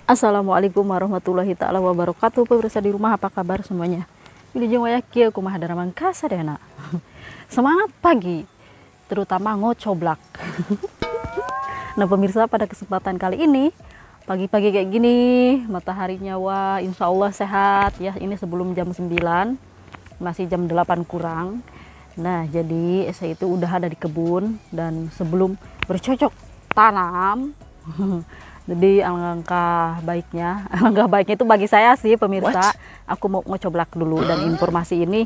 Assalamualaikum warahmatullahi taala wabarakatuh. Pemirsa di rumah, apa kabar semuanya? Video jeng wayaki aku mahadara mangkasa deh nak. Semangat pagi, terutama ngocoblak. Nah pemirsa, pada kesempatan kali ini pagi-pagi kayak gini, mataharinya wah insya Allah sehat ya. Ini sebelum jam 9, masih jam 8 kurang. Nah jadi saya itu udah ada di kebun, dan sebelum bercocok tanam jadi alangkah baiknya itu bagi saya sih pemirsa, aku mau ngecoblak dulu. Dan informasi ini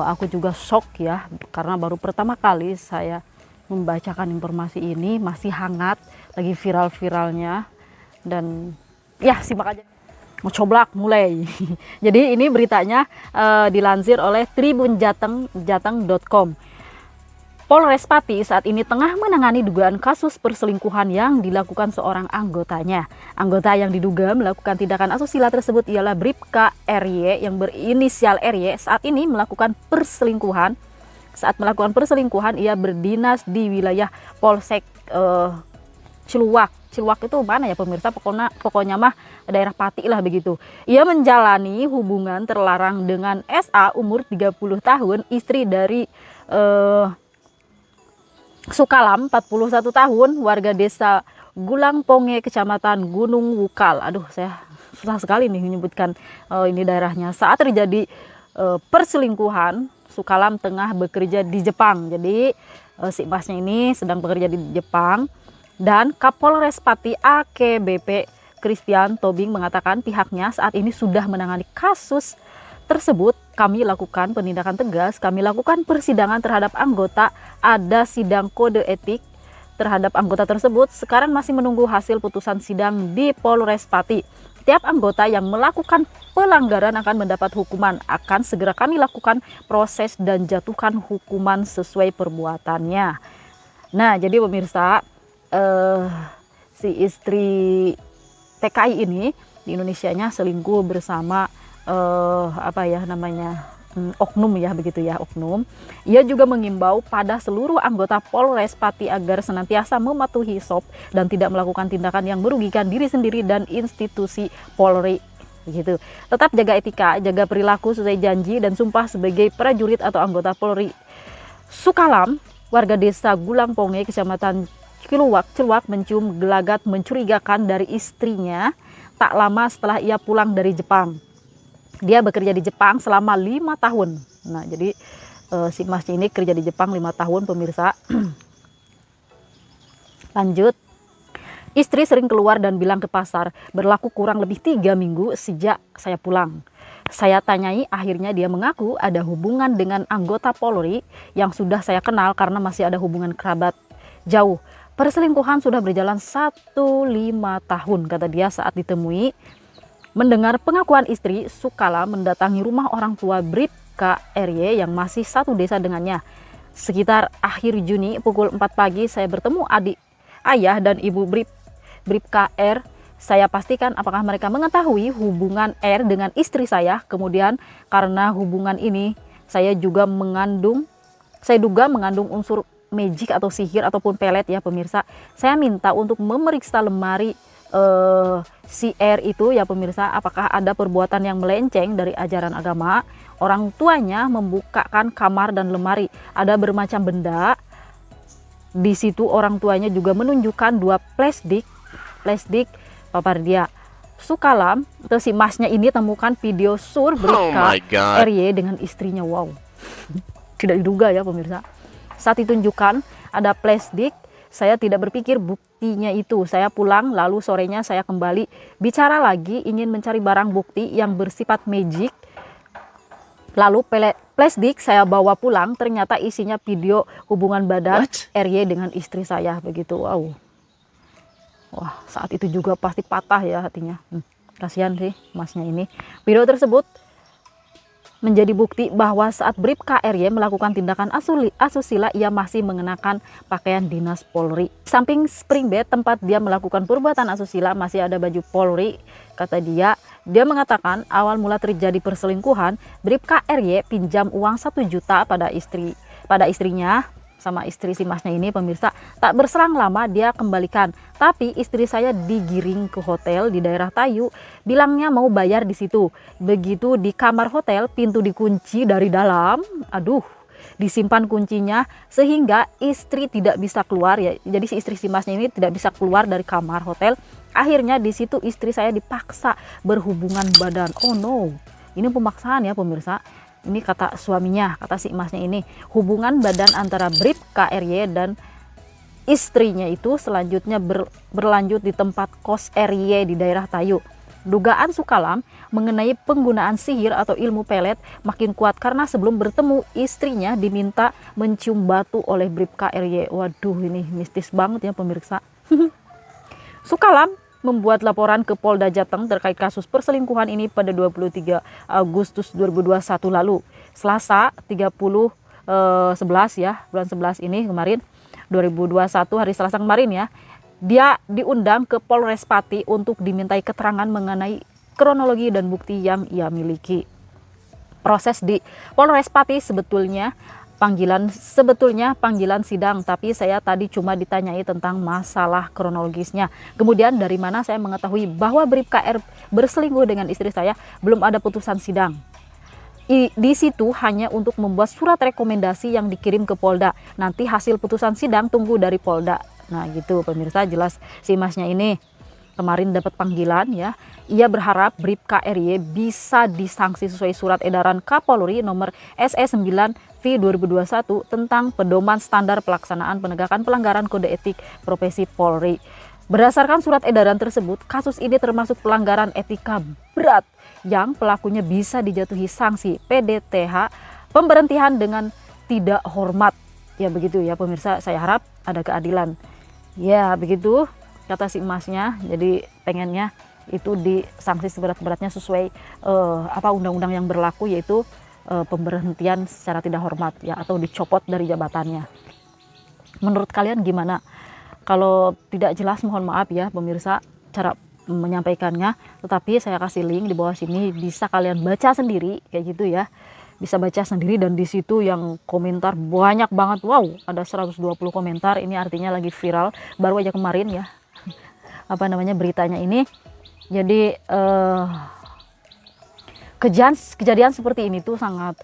aku juga shock ya, karena baru pertama kali saya membacakan informasi ini, masih hangat, lagi viral-viralnya. Dan ya simak aja, ngecoblak mulai. Jadi ini beritanya dilansir oleh tribunjateng.com. Polres Pati saat ini tengah menangani dugaan kasus perselingkuhan yang dilakukan seorang anggotanya. Anggota yang diduga melakukan tindakan asusila tersebut ialah Bribka RY yang berinisial RY. Saat ini melakukan perselingkuhan. Saat melakukan perselingkuhan, ia berdinas di wilayah Polsek Ciluak. Ciluak itu mana ya pemirsa? Pokoknya mah daerah Pati lah begitu. Ia menjalani hubungan terlarang dengan SA umur 30 tahun, istri dari Sukalam 41 tahun, warga desa Gulangponge, kecamatan Gunung Wukal. Aduh, saya susah sekali nih menyebutkan ini daerahnya. Saat terjadi perselingkuhan, Sukalam tengah bekerja di Jepang. Jadi si masnya ini sedang bekerja di Jepang. Dan Kapolres Pati AKBP Christian Tobing mengatakan pihaknya saat ini sudah menangani kasus tersebut. Kami lakukan penindakan tegas, kami lakukan persidangan terhadap anggota, ada sidang kode etik terhadap anggota tersebut. Sekarang masih menunggu hasil putusan sidang di Polres Pati. Tiap anggota yang melakukan pelanggaran akan mendapat hukuman, akan segera kami lakukan proses dan jatuhkan hukuman sesuai perbuatannya. Nah jadi pemirsa, si istri TKI ini di Indonesianya selingkuh bersama oknum ya, begitu ya, oknum. Ia juga mengimbau pada seluruh anggota Polres Pati agar senantiasa mematuhi SOP dan tidak melakukan tindakan yang merugikan diri sendiri dan institusi Polri begitu. Tetap jaga etika, jaga perilaku sesuai janji dan sumpah sebagai prajurit atau anggota Polri. Sukalam, warga desa Gulangponge, kecamatan Ciluak mencium gelagat mencurigakan dari istrinya tak lama setelah ia pulang dari Jepang. Dia bekerja di Jepang selama 5 tahun. Nah jadi si masnya ini kerja di Jepang 5 tahun pemirsa. Lanjut, istri sering keluar dan bilang ke pasar, berlaku kurang lebih 3 minggu sejak saya pulang. Saya tanyai, akhirnya dia mengaku ada hubungan dengan anggota Polri yang sudah saya kenal karena masih ada hubungan kerabat jauh. Perselingkuhan sudah berjalan 1,5 tahun, kata dia saat ditemui. Mendengar pengakuan istri, Sukala mendatangi rumah orang tua Bribka RY yang masih satu desa dengannya. Sekitar akhir Juni pukul 4 pagi saya bertemu adik, ayah dan ibu Bribka R. Saya pastikan apakah mereka mengetahui hubungan R dengan istri saya. Kemudian karena hubungan ini saya duga mengandung unsur magic atau sihir ataupun pelet ya pemirsa. Saya minta untuk memeriksa lemari si R itu ya pemirsa, apakah ada perbuatan yang melenceng dari ajaran agama. Orang tuanya membukakan kamar dan lemari, ada bermacam benda. Di situ orang tuanya juga menunjukkan 2 flashdisk papar dia. Sukalam atau si masnya ini temukan video sur Bribka RY dengan istrinya. Wow, tidak diduga ya pemirsa. Saat ditunjukkan ada flashdisk, saya tidak berpikir buktinya itu. Saya pulang, lalu sorenya saya kembali bicara lagi, ingin mencari barang bukti yang bersifat magic. Lalu flashdisk saya bawa pulang, ternyata isinya video hubungan badan RY dengan istri saya begitu. Wow. Wah, saat itu juga pasti patah ya hatinya. Kasihan sih masnya ini. Video tersebut menjadi bukti bahwa saat Bribka RY melakukan tindakan asusila, ia masih mengenakan pakaian dinas Polri. Samping spring bed tempat dia melakukan perbuatan asusila masih ada baju Polri, kata dia. Dia mengatakan awal mula terjadi perselingkuhan, Bribka RY pinjam uang 1 juta pada istrinya. sama istri si masnya ini pemirsa. Tak berselang lama dia kembalikan, tapi istri saya digiring ke hotel di daerah Tayu, bilangnya mau bayar di situ. Begitu di kamar hotel, pintu dikunci dari dalam, aduh, disimpan kuncinya sehingga istri tidak bisa keluar ya. Jadi si istri si masnya ini tidak bisa keluar dari kamar hotel. Akhirnya di situ istri saya dipaksa berhubungan badan. Oh no, ini pemaksaan ya pemirsa. Ini kata suaminya, kata si emasnya ini, hubungan badan antara Bribka RY dan istrinya itu selanjutnya berlanjut di tempat kos RY di daerah Tayu. Dugaan Sukalam mengenai penggunaan sihir atau ilmu pelet makin kuat karena sebelum bertemu istrinya diminta mencium batu oleh Bribka RY. Waduh, ini mistis banget ya pemirsa. Sukalam membuat laporan ke Polda Jateng terkait kasus perselingkuhan ini pada 23 Agustus 2021 lalu. Selasa 11 ya, bulan 11 ini kemarin 2021 hari Selasa kemarin ya. Dia diundang ke Polres Pati untuk dimintai keterangan mengenai kronologi dan bukti yang ia miliki. Proses di Polres Pati sebetulnya panggilan sidang, tapi saya tadi cuma ditanyai tentang masalah kronologisnya. Kemudian dari mana saya mengetahui bahwa Bribka R berselingkuh dengan istri saya, belum ada putusan sidang. Di situ hanya untuk membuat surat rekomendasi yang dikirim ke Polda. Nanti hasil putusan sidang tunggu dari Polda. Nah gitu pemirsa, jelas si masnya ini kemarin dapat panggilan ya. Ia berharap Bribka RY bisa disanksi sesuai surat edaran Kapolri nomor SE 9 V 2021 tentang pedoman standar pelaksanaan penegakan pelanggaran kode etik profesi Polri. Berdasarkan surat edaran tersebut, kasus ini termasuk pelanggaran etika berat yang pelakunya bisa dijatuhi sanksi PDTH, pemberhentian dengan tidak hormat. Ya begitu ya pemirsa, saya harap ada keadilan. Ya begitu kata si emasnya, jadi pengennya itu disanksi seberat-beratnya sesuai undang-undang yang berlaku, yaitu pemberhentian secara tidak hormat ya, atau dicopot dari jabatannya. Menurut kalian gimana? Kalau tidak jelas mohon maaf ya pemirsa cara menyampaikannya, tetapi saya kasih link di bawah sini, bisa kalian baca sendiri kayak gitu ya. Bisa baca sendiri, dan di situ yang komentar banyak banget. Wow, ada 120 komentar. Ini artinya lagi viral, baru aja kemarin ya beritanya ini. Jadi kejadian seperti ini tuh sangat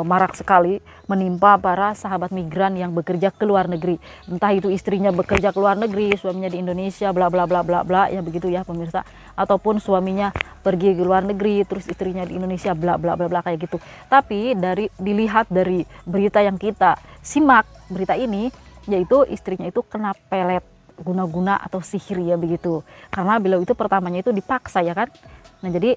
marak sekali menimpa para sahabat migran yang bekerja ke luar negeri. Entah itu istrinya bekerja ke luar negeri, suaminya di Indonesia, bla bla bla bla bla ya begitu ya pemirsa. Ataupun suaminya pergi ke luar negeri terus istrinya di Indonesia, bla bla bla bla kayak gitu. Tapi dilihat dari berita yang kita simak berita ini, yaitu istrinya itu kena pelet guna-guna atau sihir ya begitu. Karena beliau itu pertamanya itu dipaksa ya kan. Nah jadi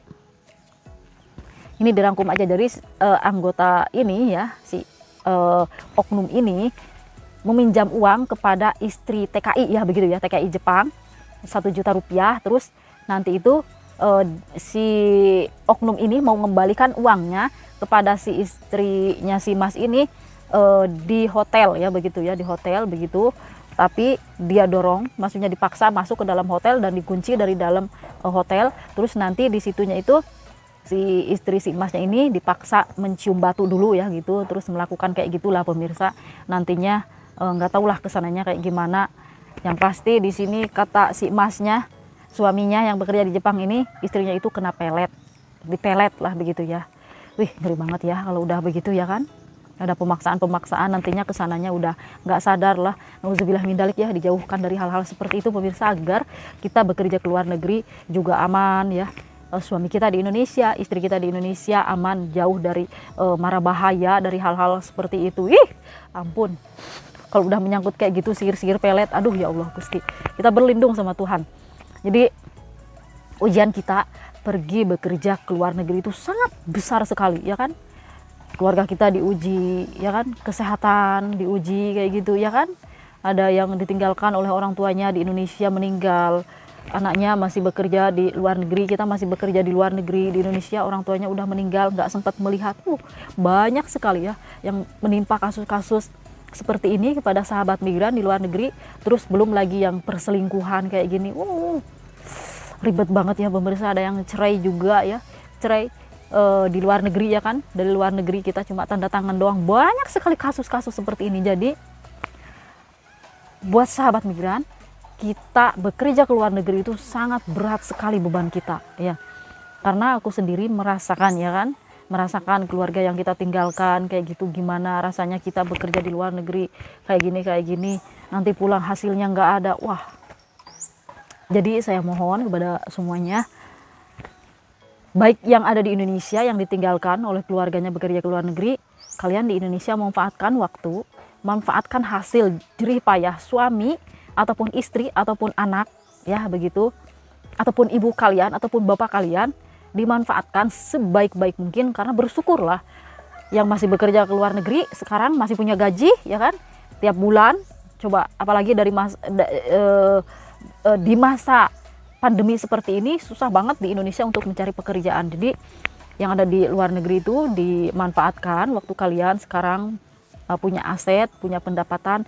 ini dirangkum aja dari anggota ini ya, si oknum ini meminjam uang kepada istri TKI ya begitu ya, TKI Jepang 1 juta rupiah. Terus nanti itu si oknum ini mau mengembalikan uangnya kepada si istrinya si mas ini di hotel ya begitu ya, di hotel begitu. Tapi dia dorong, maksudnya dipaksa masuk ke dalam hotel dan dikunci dari dalam hotel. Terus nanti di situnya itu si istri si emasnya ini dipaksa mencium batu dulu ya gitu, terus melakukan kayak gitulah pemirsa. Nantinya nggak tahulah kesananya kayak gimana. Yang pasti di sini kata si emasnya, suaminya yang bekerja di Jepang ini, istrinya itu kena pelet, dipelet lah begitu ya. Wih, ngeri banget ya kalau udah begitu ya kan. Ada pemaksaan nantinya kesananya udah nggak sadar lah. Nauzubillah min dzalik ya, dijauhkan dari hal-hal seperti itu pemirsa, agar kita bekerja ke luar negeri juga aman ya. Suami kita di Indonesia, istri kita di Indonesia aman, jauh dari mara bahaya dari hal-hal seperti itu. Ih, ampun. Kalau udah menyangkut kayak gitu, sihir-sihir pelet, aduh ya Allah Gusti. Kita berlindung sama Tuhan. Jadi ujian kita pergi bekerja ke luar negeri itu sangat besar sekali ya kan. Keluarga kita diuji ya kan, kesehatan diuji kayak gitu ya kan. Ada yang ditinggalkan oleh orang tuanya di Indonesia, meninggal. Anaknya masih bekerja di luar negeri, kita masih bekerja di luar negeri. Di Indonesia orang tuanya udah meninggal, nggak sempat melihat. Banyak sekali ya yang menimpa kasus-kasus seperti ini kepada sahabat migran di luar negeri. Terus belum lagi yang perselingkuhan kayak gini. Ribet banget ya pemirsa. Ada yang cerai juga ya, cerai di luar negeri ya kan. Dari luar negeri kita cuma tanda tangan doang. Banyak sekali kasus-kasus seperti ini. Jadi buat sahabat migran, kita bekerja ke luar negeri itu sangat berat sekali beban kita ya. Karena aku sendiri merasakan ya kan, merasakan keluarga yang kita tinggalkan kayak gitu, gimana rasanya kita bekerja di luar negeri kayak gini, nanti pulang hasilnya nggak ada. Wah, jadi saya mohon kepada semuanya, baik yang ada di Indonesia yang ditinggalkan oleh keluarganya bekerja ke luar negeri, kalian di Indonesia manfaatkan waktu, manfaatkan hasil jerih payah suami ataupun istri ataupun anak ya begitu, ataupun ibu kalian ataupun bapak kalian, dimanfaatkan sebaik-baik mungkin, karena bersyukurlah yang masih bekerja ke luar negeri sekarang masih punya gaji ya kan tiap bulan. Coba apalagi di masa pandemi seperti ini susah banget di Indonesia untuk mencari pekerjaan. Jadi yang ada di luar negeri itu dimanfaatkan waktu kalian sekarang punya aset, punya pendapatan.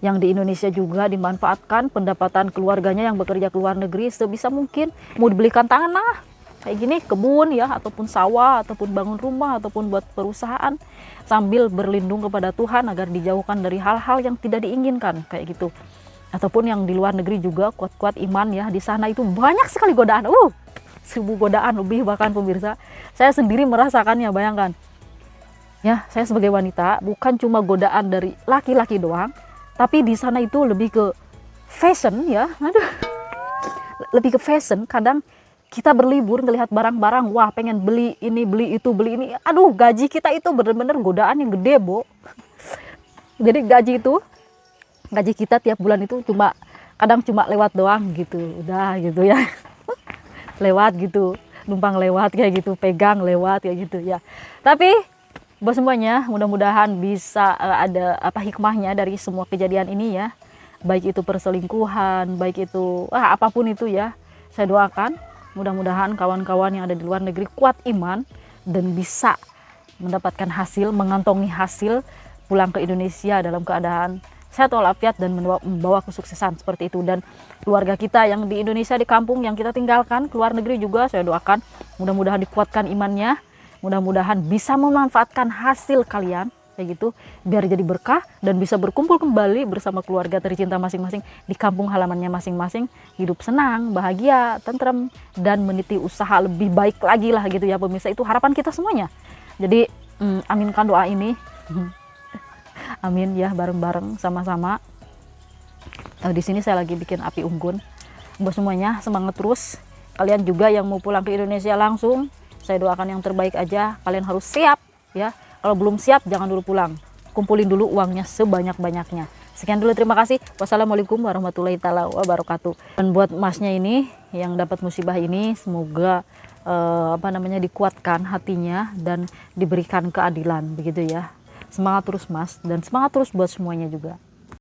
Yang di Indonesia juga dimanfaatkan pendapatan keluarganya yang bekerja ke luar negeri sebisa mungkin. Mau dibelikan tanah kayak gini, kebun ya, ataupun sawah, ataupun bangun rumah, ataupun buat perusahaan, sambil berlindung kepada Tuhan agar dijauhkan dari hal-hal yang tidak diinginkan kayak gitu. Ataupun yang di luar negeri juga kuat-kuat iman ya, di sana itu banyak sekali godaan, 1000 godaan lebih bahkan pemirsa. Saya sendiri merasakannya, bayangkan ya, saya sebagai wanita bukan cuma godaan dari laki-laki doang, tapi di sana itu lebih ke fashion ya. Aduh, lebih ke fashion. Kadang kita berlibur ngelihat barang-barang, wah pengen beli ini, beli itu, beli ini. Aduh, gaji kita itu bener-bener godaan yang gede, Bo. Jadi gaji kita tiap bulan itu kadang cuma lewat doang gitu. Udah gitu ya. Lewat gitu, numpang lewat kayak gitu, pegang lewat kayak gitu ya. Tapi buat semuanya, mudah-mudahan bisa ada hikmahnya dari semua kejadian ini ya. Baik itu perselingkuhan, baik itu apapun itu ya. Saya doakan mudah-mudahan kawan-kawan yang ada di luar negeri kuat iman dan bisa mendapatkan hasil, mengantongi hasil, pulang ke Indonesia dalam keadaan sehat walafiat dan membawa kesuksesan seperti itu. Dan keluarga kita yang di Indonesia, di kampung yang kita tinggalkan ke luar negeri juga, saya doakan mudah-mudahan dikuatkan imannya. Mudah-mudahan bisa memanfaatkan hasil kalian kayak gitu biar jadi berkah dan bisa berkumpul kembali bersama keluarga tercinta masing-masing di kampung halamannya masing-masing, hidup senang, bahagia, tentrem, dan meniti usaha lebih baik lagi lah gitu ya pemirsa. Itu harapan kita semuanya. Jadi aminkan doa ini. Amin ya, bareng-bareng sama-sama. Di sini saya lagi bikin api unggun. Buat semuanya semangat terus. Kalian juga yang mau pulang ke Indonesia langsung, saya doakan yang terbaik aja. Kalian harus siap ya. Kalau belum siap jangan dulu pulang. Kumpulin dulu uangnya sebanyak-banyaknya. Sekian dulu, terima kasih. Wassalamualaikum warahmatullahi wabarakatuh. Dan buat masnya ini yang dapat musibah ini, semoga dikuatkan hatinya dan diberikan keadilan begitu ya. Semangat terus mas, dan semangat terus buat semuanya juga.